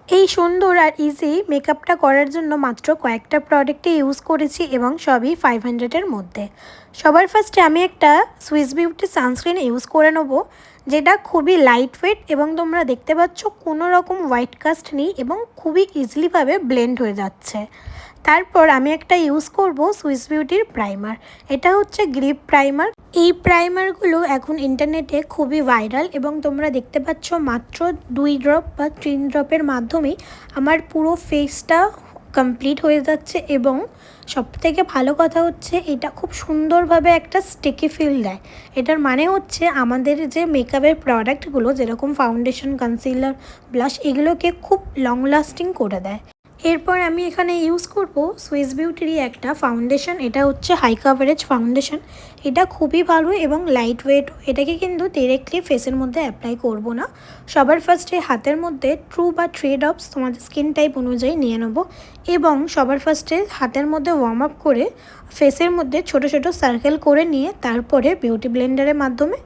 এই সুন্দর আর ইজি মেকআপটা করার জন্য মাত্র কয়েকটা প্রোডাক্টই ইউজ করেছি এবং সবই 500-এর মধ্যে। সবার ফার্স্টে আমি একটা সুইস বিউটি সানস্ক্রিন ইউজ করে নেব, যেটা খুবই লাইট ওয়েট এবং তোমরা দেখতে পাচ্ছ কোনো রকম হোয়াইট কাস্ট নেই এবং খুবই ইজিলিভাবে ব্লেন্ড হয়ে যাচ্ছে। তারপর আমি একটা ইউজ করব সুইস বিউটির প্রাইমার। এটা হচ্ছে গ্রিপ প্রাইমার। এই প্রাইমারগুলো এখন ইন্টারনেটে খুবই ভাইরাল এবং তোমরা দেখতে পাচ্ছ মাত্র 2 ড্রপ বা 3 ড্রপের মাধ্যমেই আমার পুরো ফেসটা কমপ্লিট হয়ে যাচ্ছে এবং সবথেকে ভালো কথা হচ্ছে এটা খুব সুন্দরভাবে একটা স্টিকি ফিল দেয়। এটার মানে হচ্ছে আমাদের যে মেকআপের প্রোডাক্টগুলো যেরকম ফাউন্ডেশন, কনসিলার, ব্লাশ এগুলোকে খুব লং লাস্টিং করে দেয়। এরপর আমি এখানে ইউজ করব সুইস বিউটিরই একটা ফাউন্ডেশন। এটা হচ্ছে হাই কাভারেজ ফাউন্ডেশন। এটা খুবই ভালো এবং লাইট ওয়েট। এটাকে কিন্তু ডিরেক্টলি ফেসের মধ্যে অ্যাপ্লাই করব না, সবার ফার্স্টে হাতের মধ্যে 2 বা 3 ড্রপস তোমাদের স্কিন টাইপ অনুযায়ী নিয়ে নেব এবং সবার ফার্স্টে হাতের মধ্যে ওয়ার্ম আপ করে ফেসের মধ্যে ছোট ছোট সার্কেল করে নিয়ে তারপরে বিউটি ব্লেন্ডারের মাধ্যমে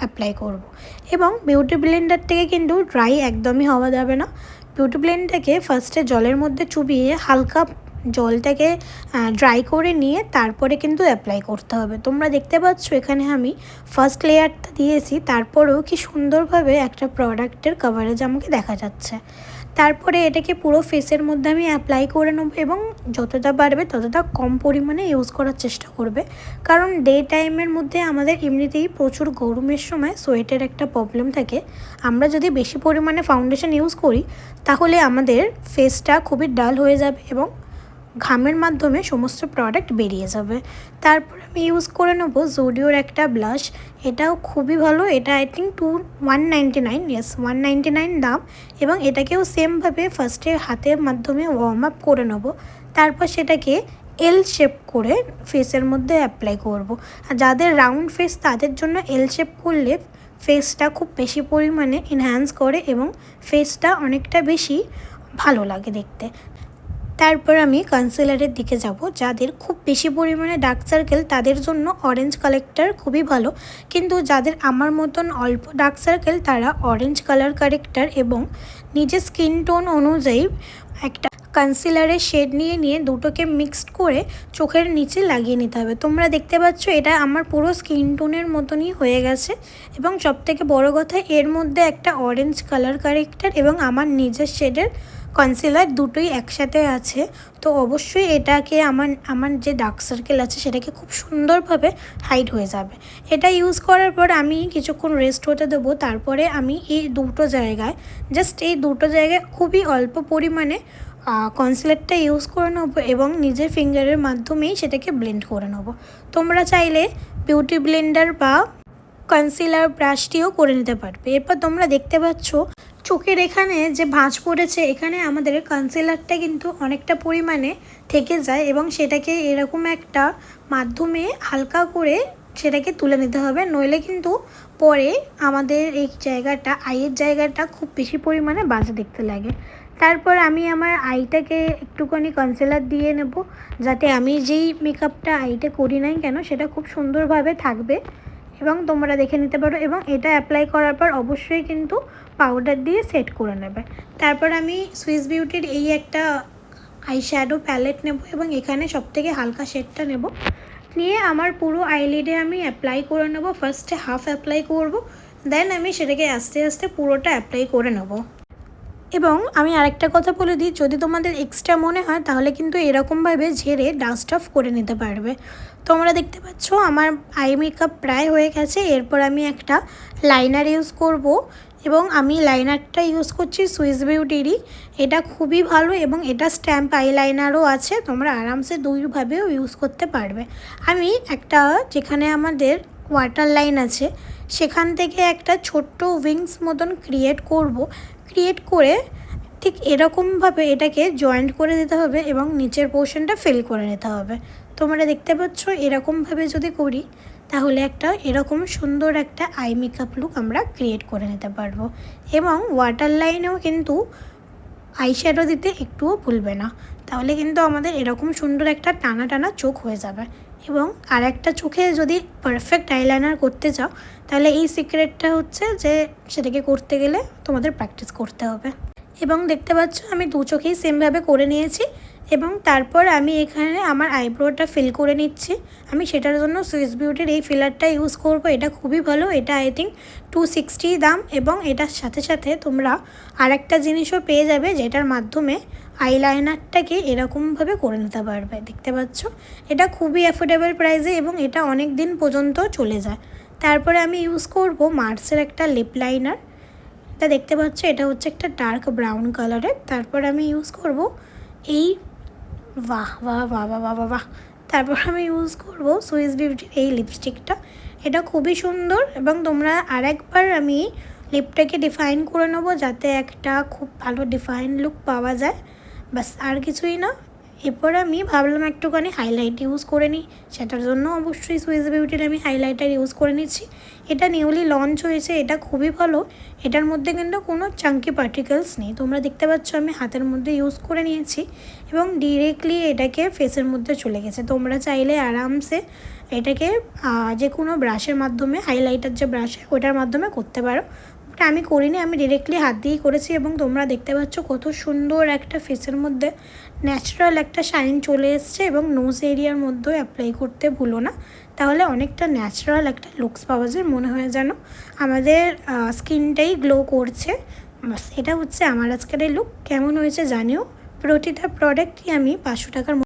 অ্যাপ্লাই করব। এবং বিউটি ব্লেন্ডার থেকে কিন্তু ড্রাই একদমই হওয়া যাবে না। বিউটি ব্লেন্ডটাকে ফার্স্টে জলের মধ্যে চুবিয়ে হালকা জলটাকে ড্রাই করে নিয়ে তারপরে কিন্তু অ্যাপ্লাই করতে হবে। তোমরা দেখতে পাচ্ছ এখানে আমি ফার্স্ট লেয়ারটা দিয়েছি, তারপরেও কি সুন্দরভাবে একটা প্রোডাক্টের কভারেজ আমাকে দেখা যাচ্ছে। তারপরে এটাকে পুরো ফেসের মধ্যে আমি অ্যাপ্লাই করে নেব এবং যতটা পারবে ততটা কম পরিমাণে ইউজ করার চেষ্টা করবে, কারণ ডে টাইমের মধ্যে আমাদের এমনিতেই প্রচুর গরমের সময় সোয়েটের একটা প্রবলেম থাকে। আমরা যদি বেশি পরিমাণে ফাউন্ডেশন ইউজ করি তাহলে আমাদের ফেসটা খুবই ডাল হয়ে যাবে এবং ঘামের মাধ্যমে সমস্ত প্রোডাক্ট বেরিয়ে যাবে। তারপর আমি ইউজ করে নেব জুডিওর একটা ব্লাশ। এটাও খুবই ভালো। এটা আই থিঙ্ক 199, ইয়েস 199 দাম এবং এটাকেও সেমভাবে ফার্স্টে হাতের মাধ্যমে ওয়ার্ম আপ করে নেব, তারপর সেটাকে এল শেপ করে ফেসের মধ্যে অ্যাপ্লাই করব। আর যাদের রাউন্ড ফেস তাদের জন্য এল শেপ করলে ফেসটা খুব বেশি পরিমাণে এনহ্যান্স করে এবং ফেসটা অনেকটা বেশি ভালো লাগে দেখতে। তারপর আমি কনসিলারের দিকে যাব। যাদের খুব বেশি পরিমাণে ডার্ক সার্কেল তাদের জন্য অরেঞ্জ কালেক্টর খুবই ভালো, কিন্তু যাদের আমার মতন অল্প ডার্ক সার্কেল তারা অরেঞ্জ কালার কারেক্টার এবং নিজের স্কিন টোন অনুযায়ী একটা কনসিলারের শেড নিয়ে দুটোকে মিক্সড করে চোখের নিচে লাগিয়ে নিতে হবে। তোমরা দেখতে পাচ্ছ এটা আমার পুরো স্কিন টোনের মতনই হয়ে গেছে এবং সবথেকে বড় কথা এর মধ্যে একটা অরেঞ্জ কালার কারেক্টার এবং আমার নিজের শেডের কনসিলার দুটোই একসাথে আছে। তো অবশ্যই এটাকে আমার যে ডার্ক সার্কেল আছে সেটাকে খুব সুন্দরভাবে হাইড হয়ে যাবে। এটা ইউজ করার পর আমি কিছুক্ষণ রেস্ট হতে দেবো। তারপরে আমি এই দুটো জায়গায় খুবই অল্প পরিমাণে কনসিলারটা ইউজ করে নেবো এবং নিজের ফিঙ্গারের মাধ্যমেই সেটাকে ব্লেন্ড করে নেবো। তোমরা চাইলে বিউটি ব্লেন্ডার বা কনসিলার ব্রাশটিও করে নিতে পারবে। এরপর তোমরা দেখতে পাচ্ছ চোখের এখানে যে ভাঁজ পড়েছে, এখানে আমাদের কনসিলারটা কিন্তু অনেকটা পরিমাণে থেকে যায় এবং সেটাকে এরকম একটা মাধ্যমে হালকা করে সেটাকে তুলে নিতে হবে, নইলে কিন্তু পরে আমাদের এই জায়গাটা, আইয়ের জায়গাটা খুব বেশি পরিমাণে বাজে দেখতে লাগে। তারপর আমি আমার আইটাকে একটুখানি কনসিলার দিয়ে নেব, যাতে আমি যেই মেকআপটা আইতে করি নাই কেন সেটা খুব সুন্দরভাবে থাকবে এবং তোমরা দেখে নিতে পারো। এবং এটা অ্যাপ্লাই করার পর অবশ্যই কিন্তু পাউডার দিয়ে সেট করে নেবে। তারপর আমি সুইস বিউটির এই একটা আই শ্যাডো প্যালেট নেব এবং এখানে সবথেকে হালকা শেডটা নেব, নিয়ে আমার পুরো আইলিডে আমি অ্যাপ্লাই করে নেব। ফার্স্টে হাফ অ্যাপ্লাই করব, দেন আমি সেটাকে আস্তে আস্তে পুরোটা অ্যাপ্লাই করে নেব। এবং আমি আরেকটা কথা বলে দিই, যদি তোমাদের এক্সট্রা মনে হয় তাহলে কিন্তু এরকমভাবে ঝেড়ে ডাস্ট অফ করে নিতে পারবে। তোমরা দেখতে পাচ্ছ আমার আই মেকআপ প্রায় হয়ে গেছে। এরপর আমি একটা লাইনার ইউজ করব এবং আমি লাইনারটা ইউজ করছি সুইস বিউটিরই। এটা খুবই ভালো এবং এটা স্ট্যাম্প আই লাইনারও আছে, তোমরা আরামসে দুইভাবেও ইউজ করতে পারবে। আমি একটা যেখানে আমাদের ওয়াটার লাইন আছে সেখান থেকে একটা ছোট্ট উইংস মতন ক্রিয়েট করে ঠিক এরকমভাবে এটাকে জয়েন্ট করে দিতে হবে এবং নিচের পোর্শনটা ফিল করে নিতে হবে। তোমরা দেখতে পাচ্ছ এরকমভাবে যদি করি তাহলে একটা এরকম সুন্দর একটা আই মেকআপ লুক আমরা ক্রিয়েট করে নিতে পারবো। এবং ওয়াটার লাইনেও কিন্তু আই শ্যাডো দিতে একটুও ভুলবে না, তাহলে কিন্তু আমাদের এরকম সুন্দর একটা টানা টানা চোখ হয়ে যাবে। এবং আর একটা চোখে যদি পারফেক্ট আইলাইনার করতে চাও তাহলে এই সিক্রেটটা হচ্ছে যে সেটাকে করতে গেলে তোমাদের প্র্যাকটিস করতে হবে। এবং দেখতে পাচ্ছ আমি দু চোখেই সেমভাবে করে নিয়েছি। এবং তারপর আমি এখানে আমার আইব্রোটা ফিল করে নিচ্ছি। আমি সেটার জন্য সুইস বিউটির এই ফিলারটা ইউজ করব। এটা খুবই ভালো, এটা আই থিঙ্ক 260 দাম। এবং এটার সাথে সাথে তোমরা আরেকটা জিনিসও পেয়ে যাবে, যেটার মাধ্যমে আইলাইনারটাকে এরকমভাবে করে নিতে পারবে। দেখতে পাচ্ছ এটা খুবই অ্যাফোর্ডেবল প্রাইসে এবং এটা অনেক দিন পর্যন্ত চলে যায়। তারপরে আমি ইউজ করব মার্সের একটা লিপ লাইনার। এটা দেখতে পাচ্ছ এটা হচ্ছে একটা ডার্ক ব্রাউন কালারের। তারপর আমি ইউজ করব এই বাহ বাহ বাহ বাহ বাহ বাহ তারপর আমি ইউজ করব সুইস বিউটির এই লিপস্টিকটা। এটা খুবই সুন্দর এবং তোমরা আরেকবার আমি লিপটাকে ডিফাইন করে নেবো যাতে একটা খুব ভালো ডিফাইন লুক পাওয়া যায়। বাস আর কিছুই না। এরপর আমি ভাবলাম একটুখানি হাইলাইট ইউজ করে নিই, সেটার জন্য অবশ্যই সুইস বিউটির আমি হাইলাইটার ইউজ করে নিচ্ছি। এটা নিউলি লঞ্চ হয়েছে, এটা খুবই ভালো। এটার মধ্যে কিন্তু কোনো চাঙ্কি পার্টিকেলস নেই। তোমরা দেখতে পাচ্ছ আমি হাতের মধ্যে ইউজ করে নিয়েছি এবং ডিরেক্টলি এটাকে ফেসের মধ্যে চলে গেছে। তোমরা চাইলে আরামসে এটাকে যে কোনো ব্রাশের মাধ্যমে, হাইলাইটার যে ব্রাশ ওটার মাধ্যমে করতে পারো। ওটা আমি করিনি, আমি ডিরেক্টলি হাত দিয়েই করেছি। এবং তোমরা দেখতে পাচ্ছ কত সুন্দর একটা ফেসের মধ্যে ন্যাচারাল একটা শাইন চলে এসছে। এবং নোজ এরিয়ার মধ্যেও অ্যাপ্লাই করতে ভুলো না, তাহলে অনেকটা ন্যাচারাল একটা লুকস পাওয়া যায়, মনে হয় যেন আমাদের স্কিনটাই গ্লো করছে। বাস এটা হচ্ছে আমার আজকের এই লুক। কেমন হয়েছে জানিও। প্রতিটা প্রোডাক্টই আমি 500 টাকার